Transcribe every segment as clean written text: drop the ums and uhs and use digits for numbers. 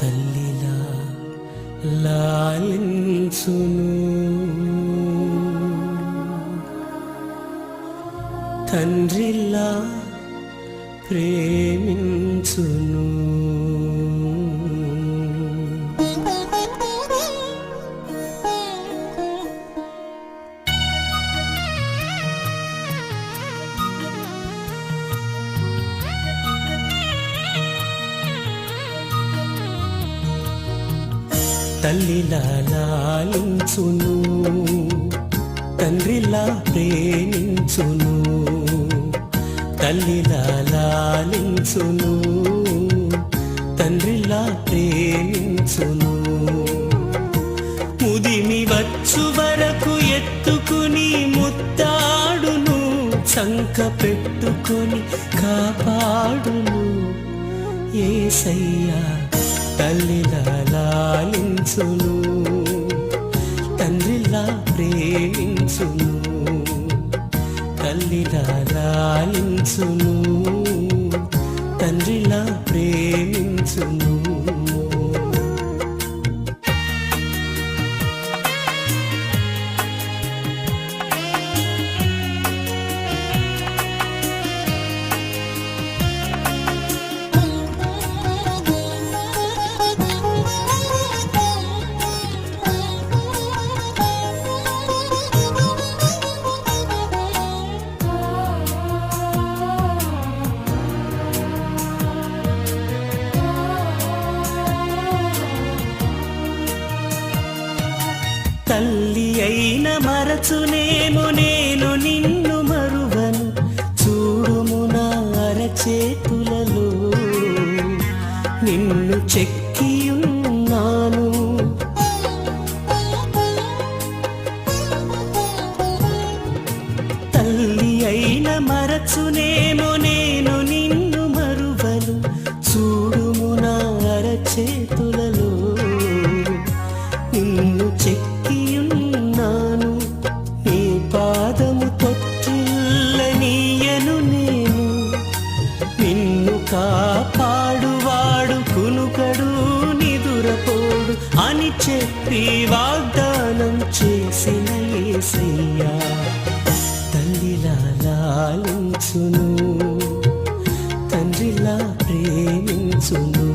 తల్లిలా లాలించును, తండ్రిలా ప్రేమించును. తల్లిలా లాలించును, తండ్రిలా ప్రేమించును. తల్లిలా లాలించును, తండ్రిలా ప్రేమించును. ముదిమి వచ్చు వరకు ఎత్తుకుని ముద్దాడును, సంక పెట్టుకొని కాపాడును. యేసయ్యా తల్లిలా లాలించును, తండ్రిలా ప్రేమించును. తల్లిలా లాలించును, తండ్రిలా ప్రేమించును. తల్లి అయిన మరచునేమో నేను నిన్ను మరువను, చూడుము నా అరచేతులలో నిన్ను చెక్కియున్నాను. తల్లి అయిన మరచునేమో నేను నిన్ను మరువను, చూడుము నా అరచేతులలో నిన్ను చెక్కియున్నాను. నీ పాదము తొట్టిల్లనీయను నేను, నిన్ను కాపాడువాడు కునుకడు నిదురపోడు అని చెప్పి వాగ్దానం చేసిన యేసయ్యా తల్లిలా లాలించును, తండ్రిలా ప్రేమించును.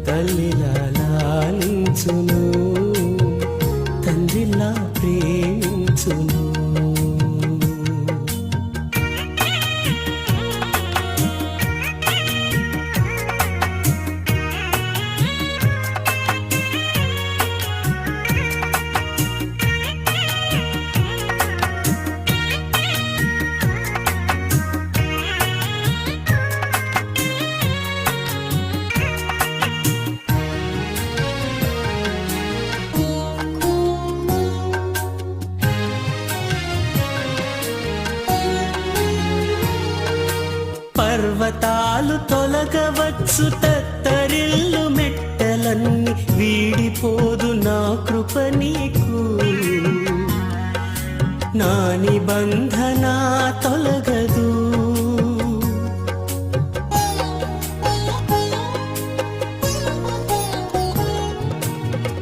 తల్లిలా లాలించును, తండ్రిలా ప్రేమించును. పర్వతాలు తొలగవచ్చు, తత్తరిల్లు మెట్టలన్నీ వీడిపోదు నా కృప నీకు. నా నిబంధన తొలగదు,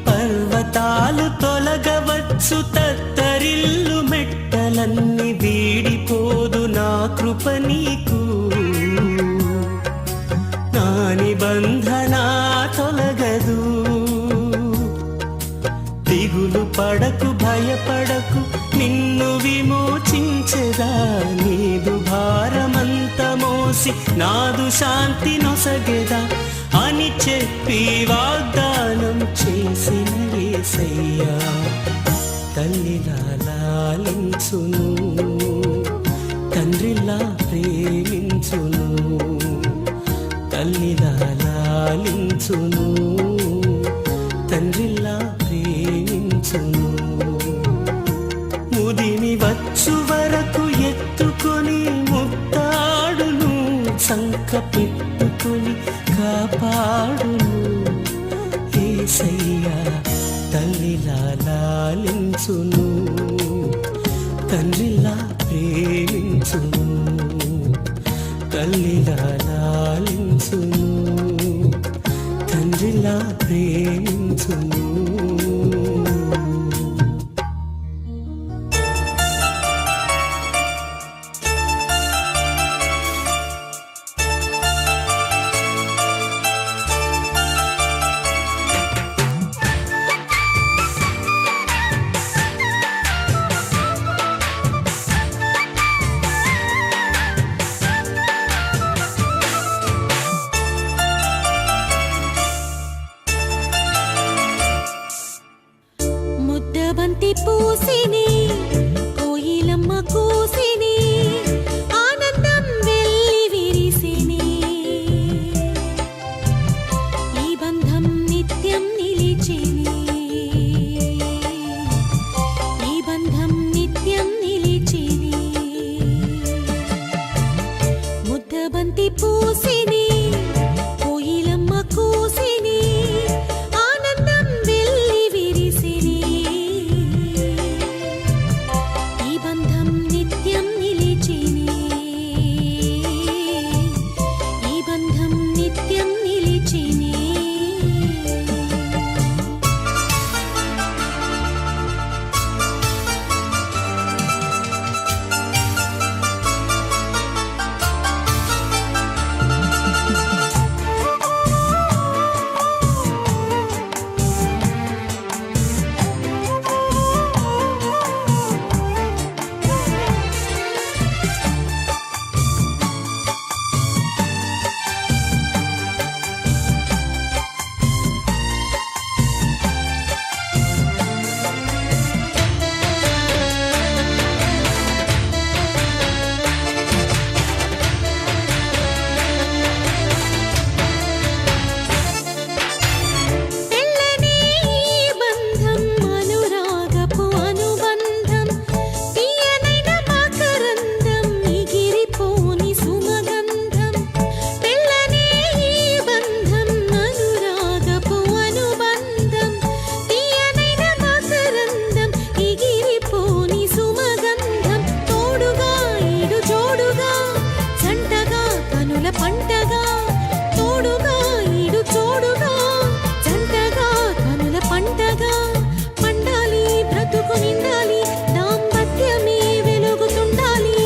పర్వతాలు తొలగవచ్చు, తత్తరిల్లు మెట్టలన్నీ వీడిపోదు నా కృప నీకు. నా నిబంధన తొలగదు. దిగులు పడకు, భయపడకు, నిన్ను విమోచించెదా. నీదు భారమంత మోసి నాదు శాంతి నొసగెదా అని చెప్పి వాగ్దానం చేసిన యేసయ్యా తల్లిలా లాలించును, తండ్రిలా ప్రేమించును. తల్లిలా లాలించును, తండ్రిలా ప్రేమించును. ముదిమి వచ్చు వరకు ఎత్తుకొని ముద్దాడును, సంక పెట్టుకొని కాపాడును. యేసయ్యా తల్లిలా లాలించును, తండ్రిలా ప్రేమించును. తల్లిలా లాలించును, తండ్రి ఊరిలా ప్రేమించును. ముద్దబంతి పూసిని కోయిలమ్మ కూసిని ఆనందం వెల్లి విరిసిని ఈ బంధం నిత్యం నిలిచిని ఈ బంధం నిత్యం నిలిచిని ముద్దబంతి పూసిని కోయిలమ్మ కూసిని ఆనందం వెల్లి విరిసిని ఈ బంధం నిత్యం నిలిచిని ఈ బంధం నిత్యం నిలిచిని తెల్లని ఈ బంధం అనురాగపు అనుబంధం తీయనైన మకరందం ఎగిరిపోని సుమగంధం తెల్లని ఈ బంధం అనురాగపు అనుబంధం తీయనైన మకరందం ఎగిరిపోని సుమగంధం తోడుగా ఈడు జోడుగా జంటగా కనుల పంటగా తోడుగా ఈడు జోడుగా జంటగా కనుల పంటగా పండాలి బ్రతుకు నిండాలి దాంపత్యమే వెలుగుతుండాలి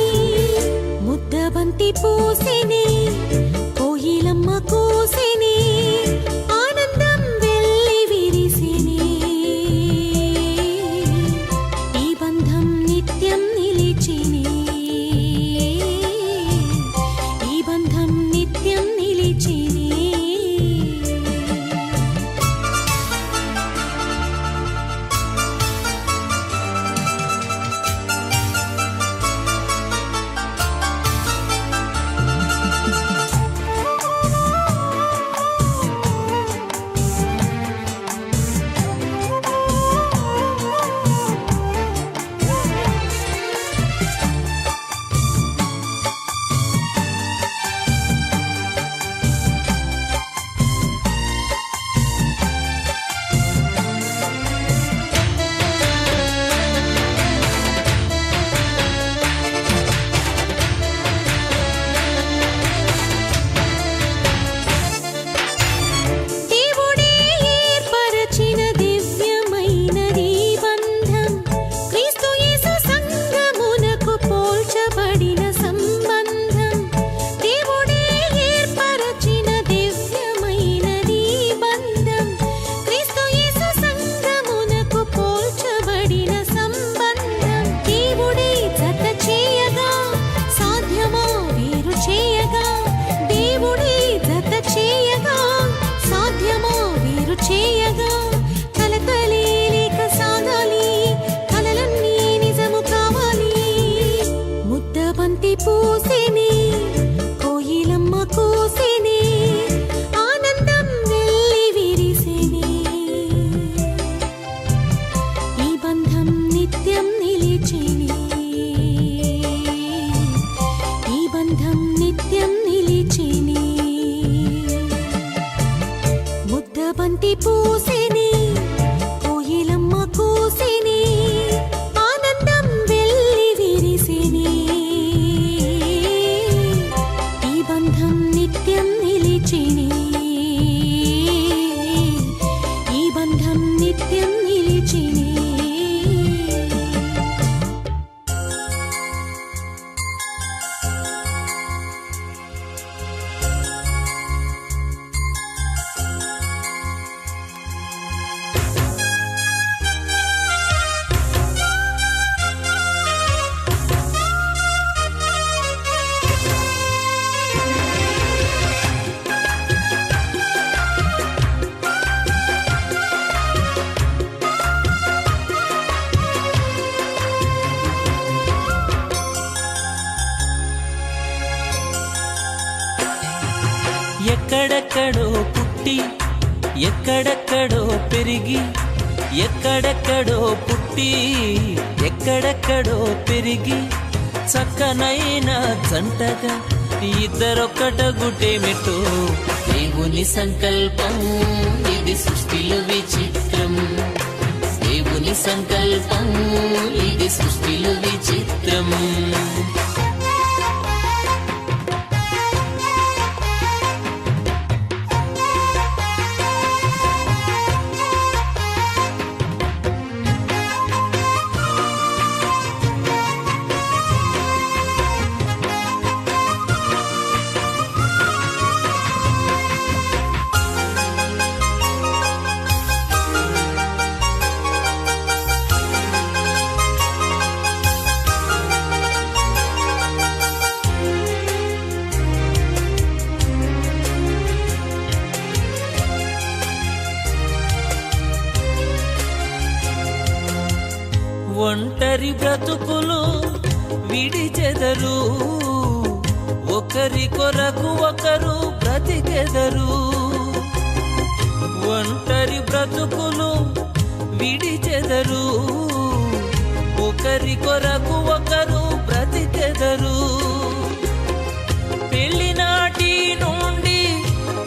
ముద్దబంతి పూసిని కోయిలమ్మ కూసిని ఆనందం వెల్లి విరిసిని ఈ బంధం నిత్యం నిలిచిని ఈ బంధం నిత్యం నిలిచిని దేవుడే ఏర్పరచిన దివ్యమైనది బంధం క్రీస్తు యేసు సంగమునకు పోల్చబడిన సంబంధం దేవుడే ఏర్పరచిన దివ్యమైనది బంధం క్రీస్తు యేసు సంగమునకు పోల్చబడిన సంబంధం దేవుడే జత చేయగా సాధ్యమా వేరు చేయగా దేవుడే జత చేయగా సాధ్యమా వేరు చేయగా కలతలే లేక సాగాలి కలలన్నీ నిజము కావాలి ముద్దబంతి పూసిని కోయిలమ్మ కూసిని ఆనందం వెల్లి విరిసిని ఈ బంధం నిత్యం నిలిచిని ఈ బంధం నిత్యం నిలిచిని ముద్దబంతి పూసిని కోయిలమ్మ కూసిని ఆనందం వెల్లి విరిసిని ఈ బంధం నిత్యం నిలిచిని ఎక్కడెక్కడో పుట్టి ఎక్కడెక్కడో పెరిగి ఎక్కడెక్కడో పుట్టి ఎక్కడెక్కడో పెరిగి చక్కనైన జంటగా ఇద్దరొక్కట గుటేమిటో దేవుని సంకల్పం ఇది సృష్టిలో విచిత్రం దేవుని సంకల్పం ఇది సృష్టిలో విచిత్రం ఒంటరి బ్రతుకులు విడిచెదరు ఒకరి కొరకు ఒకరు బ్రతికెదరు ఒంటరి బ్రతుకులు విడిచెదరు ఒకరి కొరకు ఒకరు బ్రతికెదరు పెళ్లినాటి నుండి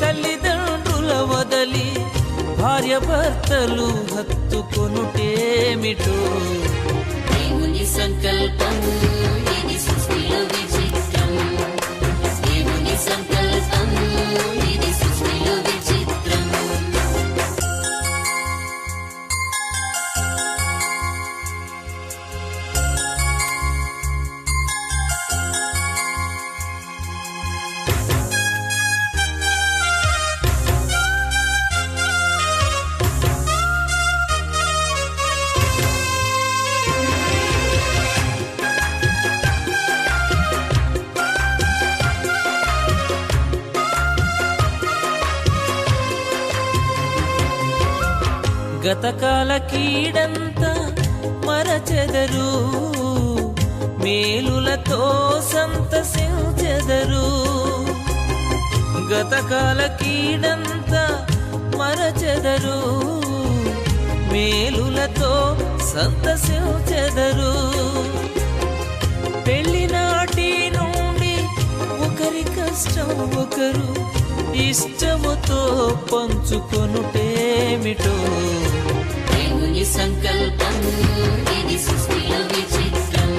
తల్లిదండ్రుల వదలి భార్య భర్తలు హత్తుకొనుటేమిటో దేవుని సంకల్పం ఇది సృష్టిలో విచిత్రం దేవుని సంకల్పం ఇది సృష్టిలో విచిత్రం గతకాల కీడంతా మరచెదరు మేలులతో సంతసించెదరు గతకాల కీడంతా మరచెదరు మేలులతో సంతసించెదరు పెళ్లినాటి నుండి ఒకరి కష్టం ఒకరు ఇష్టముతో పంచుకొనుటేమిటో దేవుని సంకల్పం ఇది సృష్టిలో విచిత్రం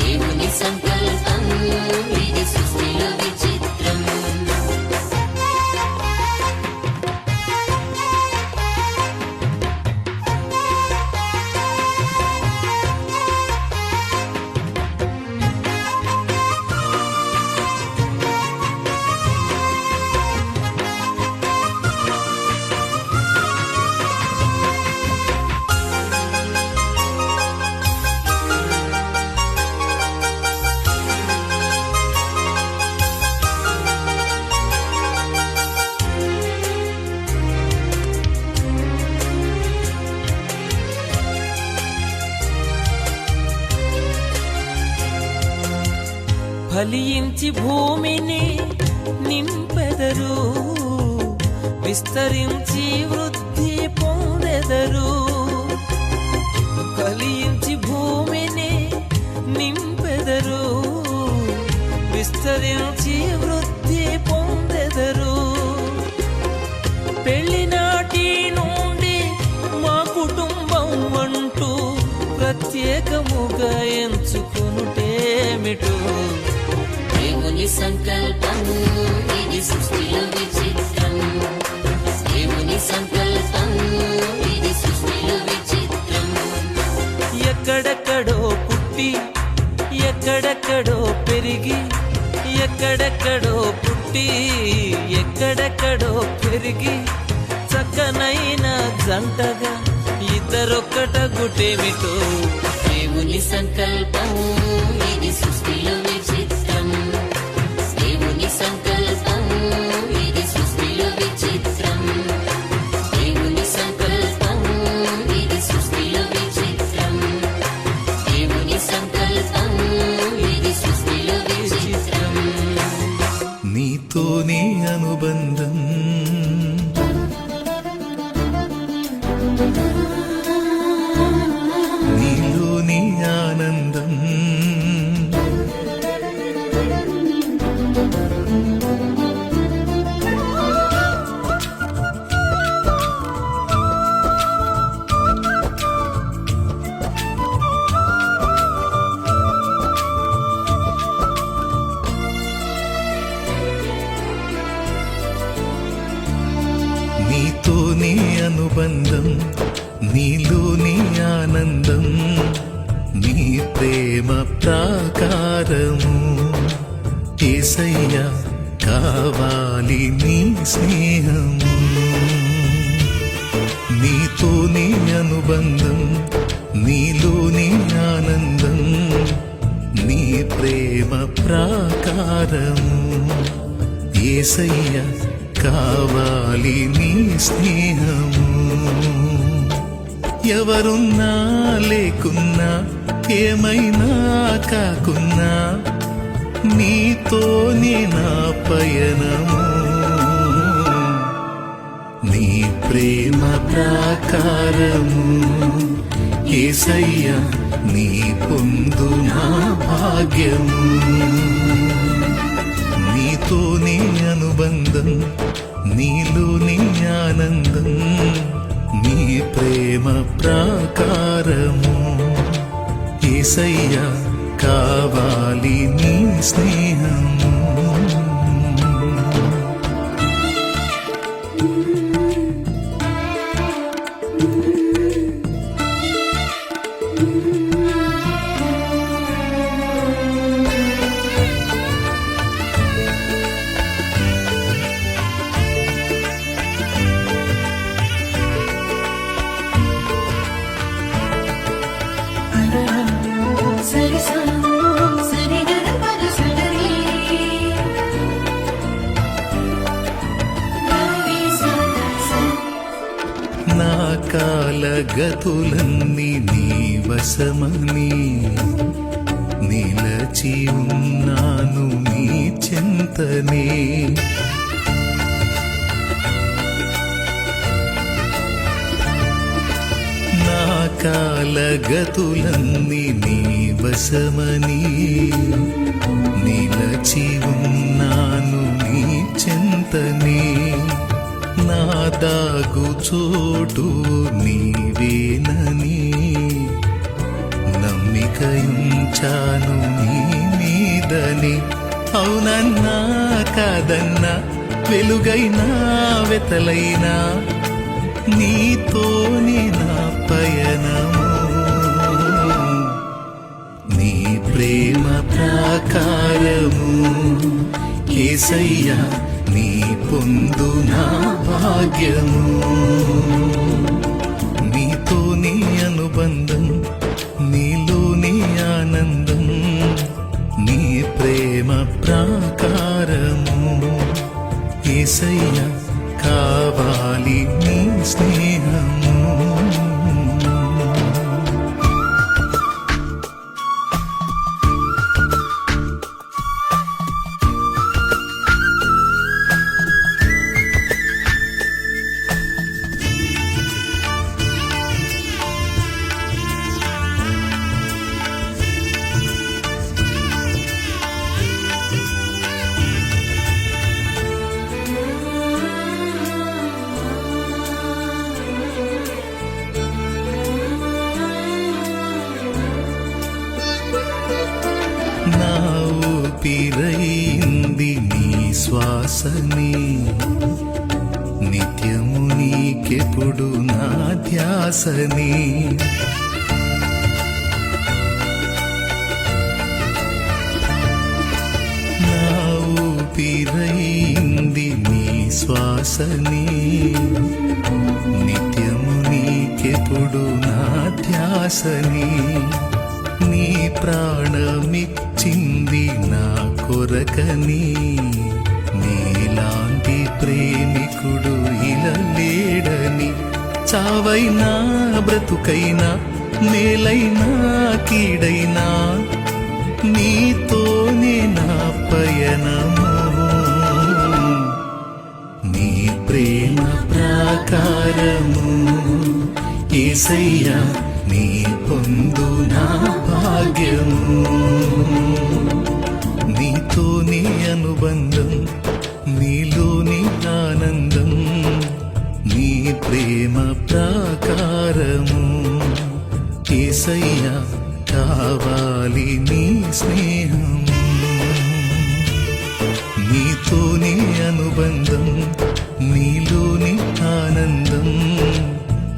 దేవుని సంకల్పం ఇది సృష్టిలో విచిత్రం ఫలించి భూమిని నింపెదరు విస్తరించి వృద్ధి పొందెదరు ఫలించి భూమిని నింపెదరు విస్తరించి వృద్ధి పొందెదరు పెళ్లినాటి నుండి మా కుటుంబం అంటూ ప్రత్యేకముగా ఎంచుకొనుటేమిటో దేవుని సంకల్పం ఇది సృష్టిలో విచిత్రం దేవుని సంకల్పం ఇది సృష్టిలో విచిత్రం ఎక్కడెక్కడో పుట్టి ఎక్కడెక్కడో పెరిగి ఎక్కడెక్కడో పుట్టి ఎక్కడెక్కడో పెరిగి చక్కనైన జంటగా ఇద్దరొక్కట గుటేమిటో దేవుని సంకల్పం ఇది సృష్టిలో విచిత్రం దేవుని సంకల్పం ఇది సృష్టిలో విచిత్రం దేవుని సంకల్పం ఇది సృష్టిలో విచిత్రం దేవుని సంకల్పం ఇది సృష్టిలో విచిత్రం నీ నీతోనే అనుబంధం నీలోని ఆనందం నీతోనే అనుబంధం నీలోని ఆనందం నీ ప్రేమ ప్రాకారము యేసయ్యా కావాలి నీ స్నేహము నీతోనే అనుబంధం నీలోని ఆనందం నీ ప్రేమ ప్రాకారము యేసయ్యా కావాలి నీ స్నేహము ఎవరున్నా లేకున్నా ఏమైనా కాకున్నా నీతోనే నా పయనము నీ ప్రేమ ప్రాకారము యేసయ్యా నీ పొందు నా భాగ్యము నీతోనే అనుబంధం నీలోని ఆనందం నీ ప్రేమ ప్రాకారము యేసయ్యా కావాలి నీ స్నేహము నా కాలగతులన్నీ నీ వశమని నిలచి ఉన్నాను నీ చింతనే నా కాలగతులన్నీ నీ వశమని నిలచి ఉన్నాను నీ చింతనే నా దాగు చోటు నీవేనని నమ్మికయుంచాను నీ మీదని అవునన్నా కాదన్నా వెలుగైనా వెతలైనా నీతోనే నా పయనము నీ ప్రేమ ప్రాకారము యేసయ్యా నీ పొందు నా భాగ్యము నీతోనే అనుబంధం నీలోని ఆనందం నీ ప్రేమ ప్రాకారము యేసయ్యా కావాలి నీ స్నేహము నా ఊపిరైంది నీ శ్వాసని నిత్యము నీకెప్పుడు నా ధ్యాసని నా ఊపిరైంది నీ శ్వాసని నిత్యము నీకెప్పుడు నా ధ్యాసని నీ ప్రాణమిచ్చింది నా కొరకని నీలాంటి ప్రేమికుడు ఇలా లేడని చావైనా బ్రతుకైనా మేలైనా కీడైనా నీతోనే నా పయనము ప్రాకారము యేసయ్యా నీ పొందు నా భాగ్యము నీతోని అనుబంధం నీలోని ఆనందం నీ ప్రేమ ప్రాకారము యేసయ్యా కావాలి నీ స్నేహం నీతోని అనుబంధం నీలోని ఆనందం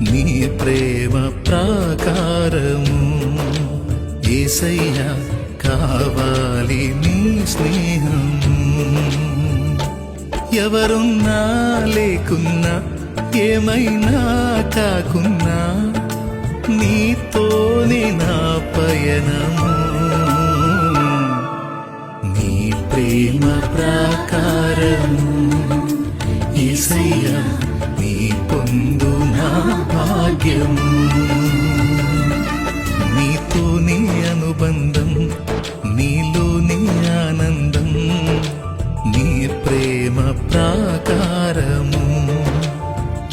నీ ప్రేమ ప్రాకారము యేసయ్యా కావాలి నీ స్నేహం ఎవరున్నా లేకున్నా ఏమైనా కాకున్నా నీతోని నా పయనము నీ ప్రేమ ప్రాకారము యేసయ్యా నీ పొందు నా భాగ్యము నీతోని అనుబంధం నీలోని ఆనందం నీ ప్రేమ ప్రాకారము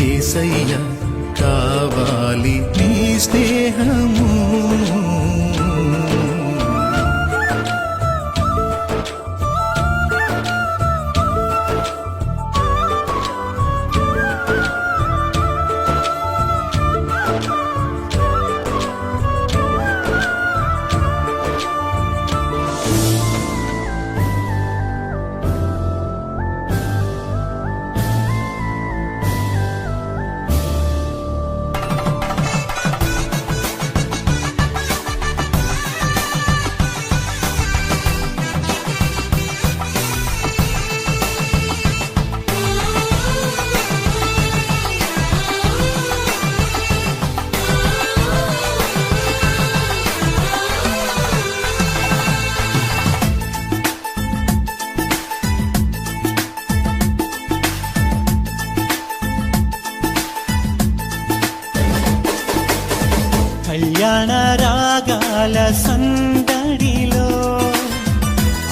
యేసయ్యా కావాలి నీ స్నేహము కళ్యాణ రాగాల సందడిలో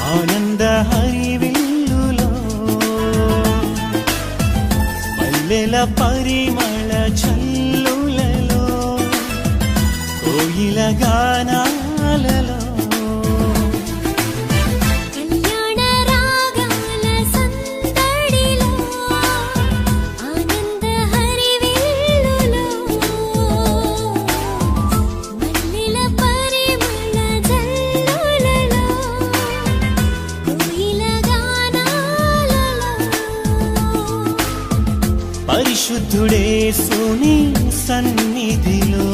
ఆనంద హరివిల్లులో మల్లెల పరిమళ చల్లులలో కోయిల గానాలలో కళ్యాణ రాగాల సందడిలో ఆనంద హరివిల్లులో మల్లెల పరిమళ జల్లులలో కోయిల గానాలలో పరిశుద్ధుడేసుని సన్నిధిలో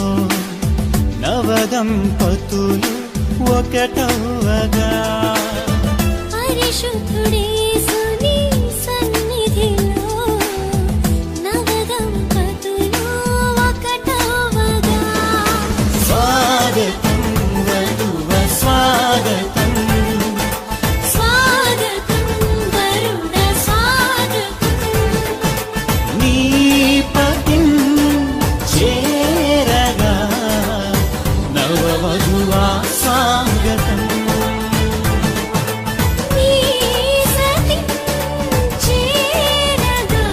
నవదంపతులు ఒకటవ్వగా పరిశుద్ధుడేసుని సన్నిధిలో నవదంపతులు ఒకటవ్వగా స్వాగతం వధువ స్వాగతం స్వాగతం వరుణ స్వాగతం నీ పతిం చేరగా నవవధువా స్వాగతం నీ సతి చేరగా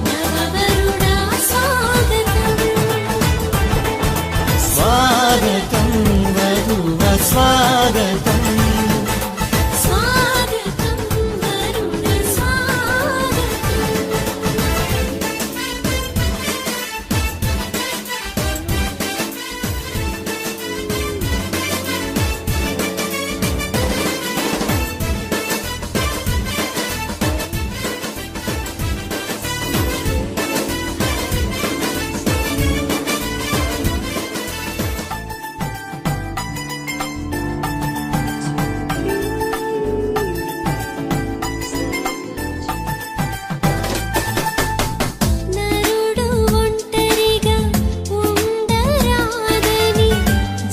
నవవరుణ స్వాగతం స్వాగతం వధువ స్వాగతం స్వాగతం వరుణ స్వాగతం నరుడు ఒంటరిగా ఉండరాదని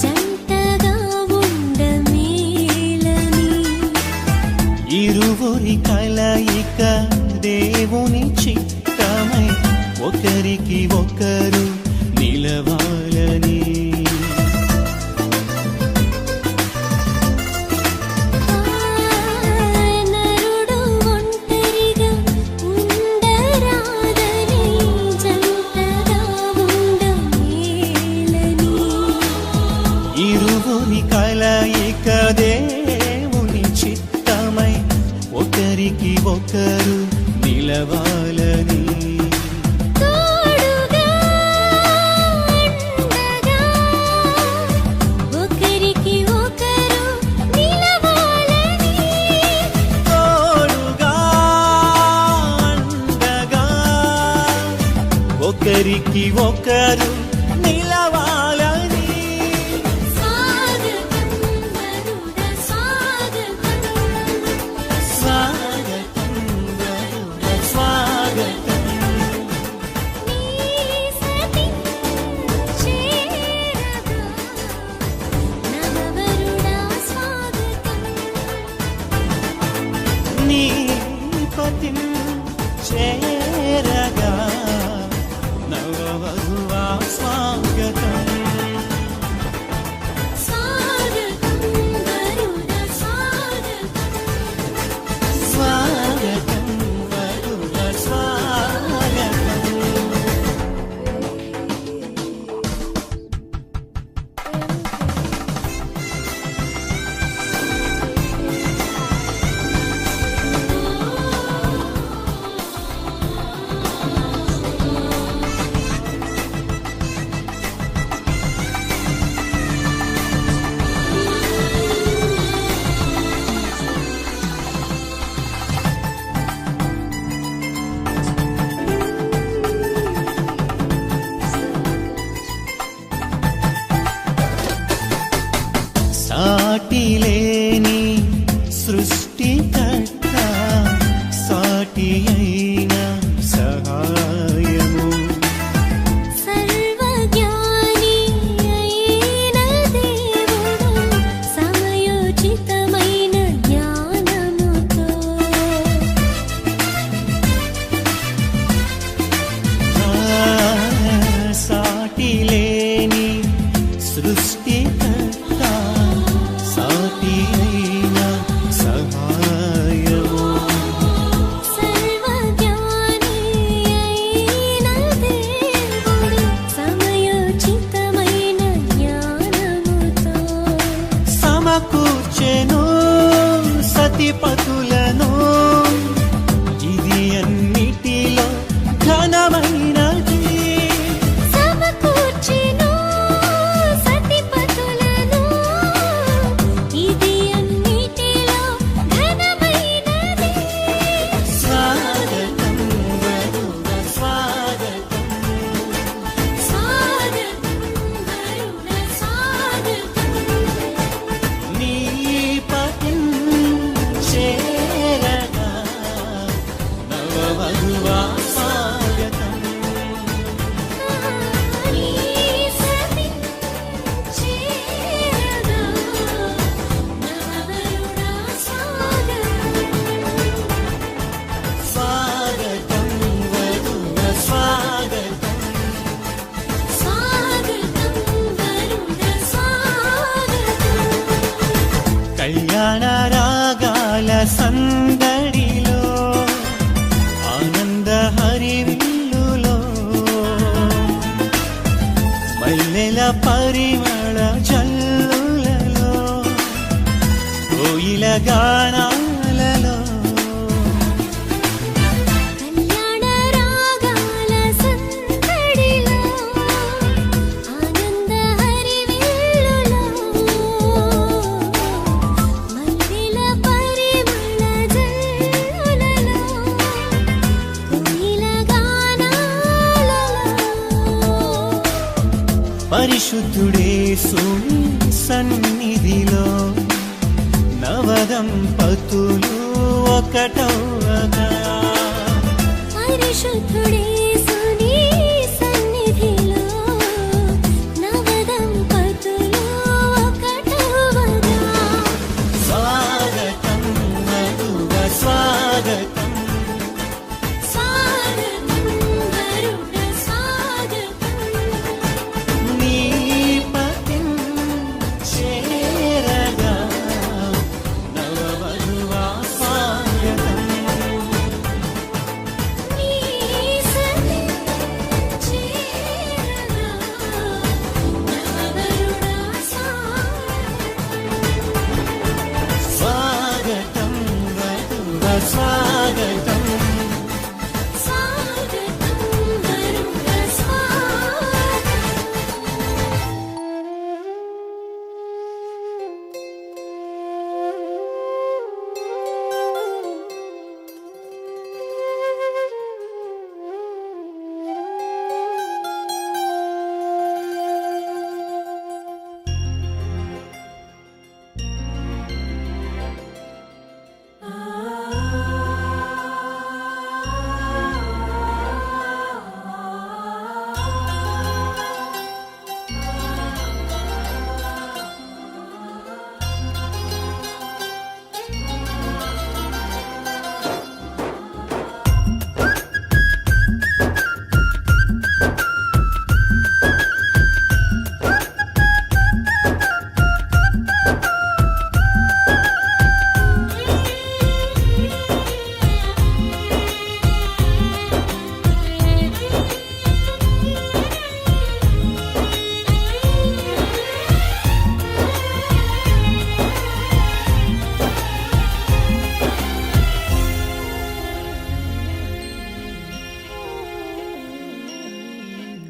జంటగా ఉండమేలని ఇరువురి కలయిక దేవుని చిత్తమై ఒకరికి ఒకరు నిలవాలని నరుడు ఒంటరిగా ఉండరాదని ఒకరు నిలవాలని తోడుగా అండగా ఒకరికి ఒకరు నిలవాలని తోడుగా అండగా ఒకరికి ఒకరు నిలవాలని స్వాగతం వరుణ స్వాగతం స్వాగతం వరుణ స్వాగతం నీ సతి చేరగా నవవరుణ స్వాగతం నీ పతి చేరగా నవవధువా స్వాగతం స్వాగతం వరుణ స్వాగతం స్వాగతం వరుణ స్వాగతం సాటిలేని సృష్టికర్త సాటి అయిన సహాయము సర్వజ్ఞాని అయిన దేవుడు సమయోచితమైన జ్ఞానముతో సాటిలేని సృష్టికర్త సాటి అయిన సహాయము సర్వజ్ఞాని అయిన దేవుడు సమయోచితమైన జ్ఞానముతో సమకూర్చెను సతిపతులను ఇది అన్నిటిలో ఘనమైనది సమకూర్చెను సతిపతులను ఇది అన్నిటిలో ఘనమైనది స్వాగతం వరుణ స్వాగతం స్వాగతం వరుణ స్వాగతం నీ పతి చేరగా నవవధువా స్వాగతం నీ సతి చేరగా నవవరుణ స్వాగతం స్వాగతం వరుణ స్వాగతం స్వాగతం వరుణ స్వాగతం కళ్యాణ రాగాల సందడిలో ఆనంద హరివిల్లులో మల్లెల పరిమళ జల్లులలో కోయిల గానాలలో కళ్యాణ రాగాల సందడిలో ఆనంద హరివిల్లులో మల్లెల పరిమళ జల్లులలో కోయిల గానాలలో పరిశుద్ధుడే సుని సన్నిధిలో నవదంపతులు ఒకటవగా పరిశుద్ధుడే సుని సన్నిధిలో నవదంపతులు ఒకటవగా స్వాగతం వరుణ స్వాగతం స్వాగతం వరుణ స్వాగతం నీ పతి చేరగా నవవధువా స్వాగతం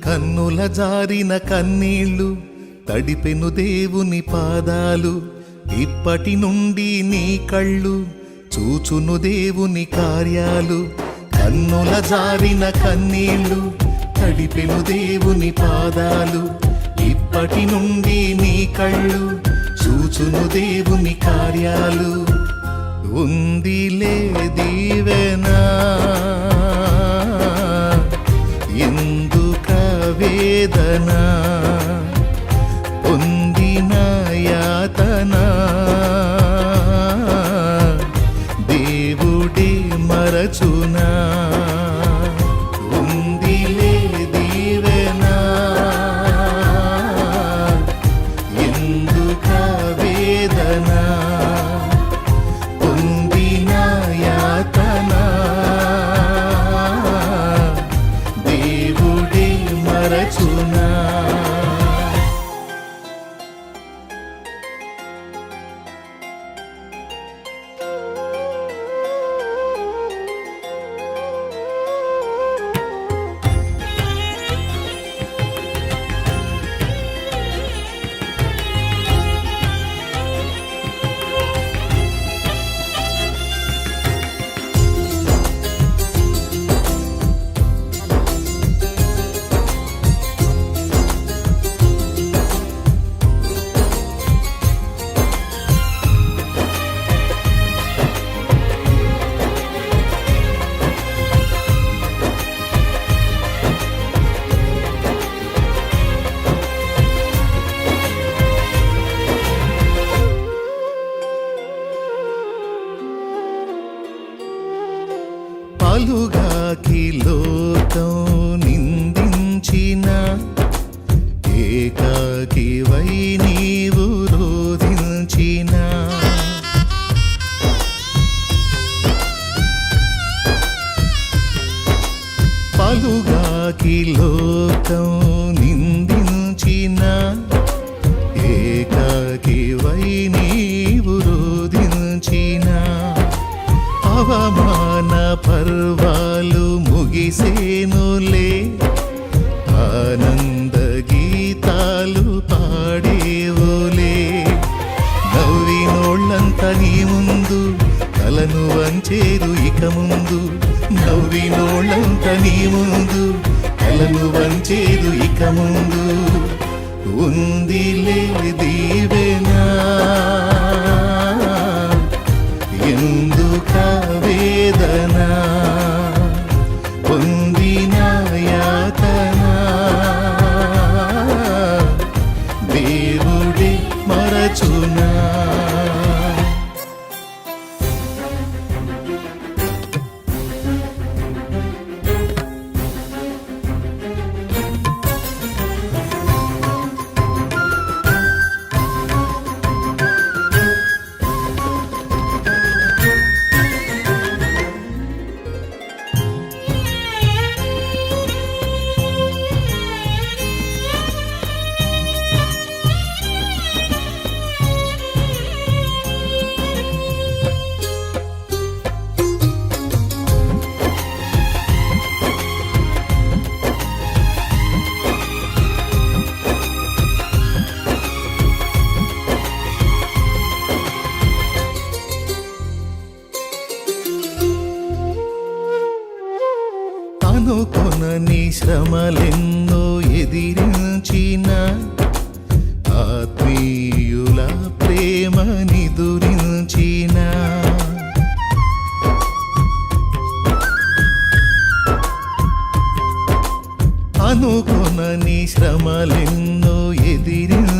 కన్నుల జారిన కన్నీళ్ళు తడిపెను దేవుని పాదాలు, ఇప్పటి నుండి నీ కళ్ళు చూచును దేవుని కార్యాలు. కన్నుల జారిన కన్నీళ్ళు తడిపెను దేవుని పాదాలు, ఇప్పటి నుండి నీ కళ్ళు చూచును దేవుని కార్యాలు. ఉందిలే దీవెనా ఎందుక వేదన, పొందిన యాతన దేవుడే మరచునా. ఉందిలే దీవెనా ఎందుక వేదన, పొందిన యాతన దేవుడే మరచునా. పలుగాకి లోకం నిందించిన, ఏకాకి వై నీవు రోధించిన. పలుగాకి లోకం నిందించిన, ఏకాకి వై నీవు రోధించిన. అవమాన పర్వాలు ముగిసేనులే, ఆనంద గీతాలు పాడేవోలే. నవ్వినోళ్ళంత నీ ముందు తలను వంచేరు ఇక ముందు, నవ్వినోళ్ళంత నీ ముందు తలను వంచేరు ఇక ముందు. ఉందిలే దీవెనా ఎందుక వేదన, పొందిన యాతన దేవుడే మరచునా. అనుకొనని శ్రమలెన్నో ఎదిరించిన, ఆత్మీయుల ప్రేమ నిదురించిన. అనుకొనని శ్రమలెన్నో ఎదిరించిన,